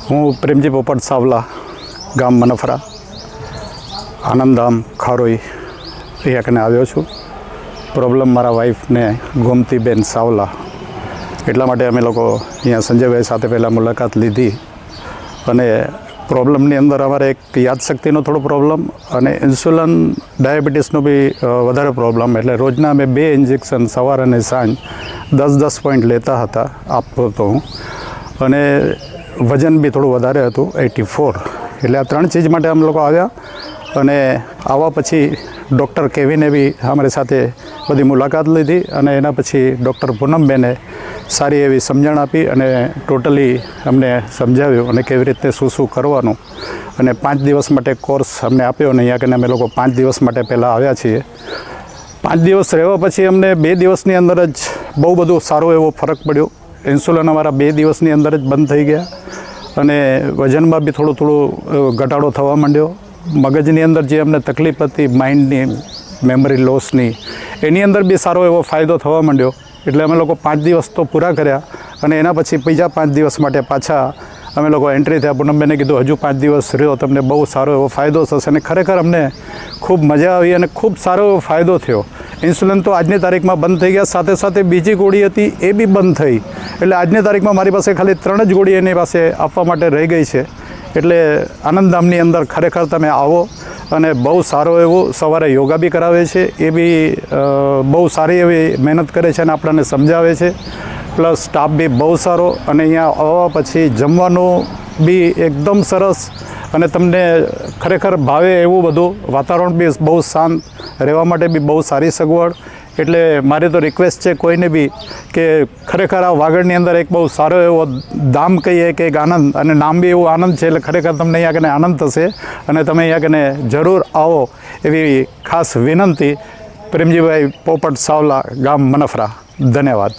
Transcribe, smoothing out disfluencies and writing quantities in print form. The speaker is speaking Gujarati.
હું પ્રેમજી પોપટ સાવલા, ગામ મનફરા, આનંદધામ ખારોઈ અહીંયા કને આવ્યો છું. પ્રોબ્લેમ મારા વાઈફને ગોમતીબેન સાવલા, એટલા માટે અમે લોકો અહીંયા સંજયભાઈ સાથે પહેલાં મુલાકાત લીધી. અને પ્રોબ્લેમની અંદર અમારે એક યાદશક્તિનો થોડો પ્રોબ્લેમ અને ઇન્સ્યુલન ડાયાબિટીસનો બી વધારે પ્રોબ્લેમ. એટલે રોજના અમે 2 ઇન્જેક્શન સવાર અને સાંજ 10-10 પોઈન્ટ લેતા હતા, આપતો હતો હું. અને વજન બી થોડું વધારે હતું, 84. એટલે આ 3 ચીજ માટે અમે લોકો આવ્યા. અને આવવા પછી ડૉક્ટર કેવીને બી અમારી સાથે બધી મુલાકાત લીધી. અને એના પછી ડૉક્ટર પૂનમબેને સારી એવી સમજણ આપી અને ટોટલી અમને સમજાવ્યું અને કેવી રીતે શું કરવાનું. અને 5 દિવસ માટે કોર્સ અમને આપ્યો. અને અહીંયા કને અમે લોકો 5 દિવસ માટે પહેલાં આવ્યા છીએ. 5 દિવસ રહેવા પછી અમને 2 દિવસની અંદર જ બહુ બધું સારો એવો ફરક પડ્યો. ઇન્સ્યુલન અમારા 2 દિવસની અંદર જ બંધ થઈ ગયા. અને વજનમાં બી થોડું ઘટાડો થવા માંડ્યો. મગજની અંદર જે અમને તકલીફ હતી, માઇન્ડની, મેમરી લોસની, એની અંદર બી સારો એવો ફાયદો થવા માંડ્યો. એટલે અમે લોકો 5 દિવસ તો પૂરા કર્યા. અને એના પછી બીજા 5 દિવસ માટે પાછા અમે લોકો એન્ટ્રી થયા. પૂનમબેને કીધું હજુ 5 દિવસ રહ્યો, તમને બહુ સારો એવો ફાયદો થશે. અને ખરેખર અમને ખૂબ મજા આવી અને ખૂબ સારો એવો ફાયદો થયો. ઇન્સ્યુલન તો આજની તારીખમાં બંધ થઈ ગયા, સાથે સાથે બીજી ગોળી હતી એ બી બંધ થઈ. એટલે આજની તારીખમાં મારી પાસે ખાલી 3 જ ગોળી એની પાસે આપવા માટે રહી ગઈ છે. એટલે આનંદધામની અંદર ખરેખર તમે આવો. અને બહુ સારો એવું સવારે યોગા બી કરાવે છે, એ બી બહુ સારી એવી મહેનત કરે છે અને આપણને સમજાવે છે. પ્લસ સ્ટાફ બી બહુ સારો. અને અહીંયા આવવા પછી જમવાનું બી એકદમ સરસ અને તમને ખરેખર ભાવે એવું બધું. વાતાવરણ બી બહુ શાંત, રહેવા માટે બી બહુ સારી સગવડ. એટલે મારી તો રિક્વેસ્ટ છે કોઈને બી કે ખરેખર આ વાગડની અંદર એક બહુ સારો એવો ધામ કહીએ કે એક આનંદ, અને નામ બી એવું આનંદ છે. એટલે ખરેખર તમને અહીંયા કને આનંદ થશે અને તમે અહીંયા કને જરૂર આવો એવી ખાસ વિનંતી. પ્રેમજીભાઈ પોપટ સાવલા, ગામ મનફરા. ધન્યવાદ.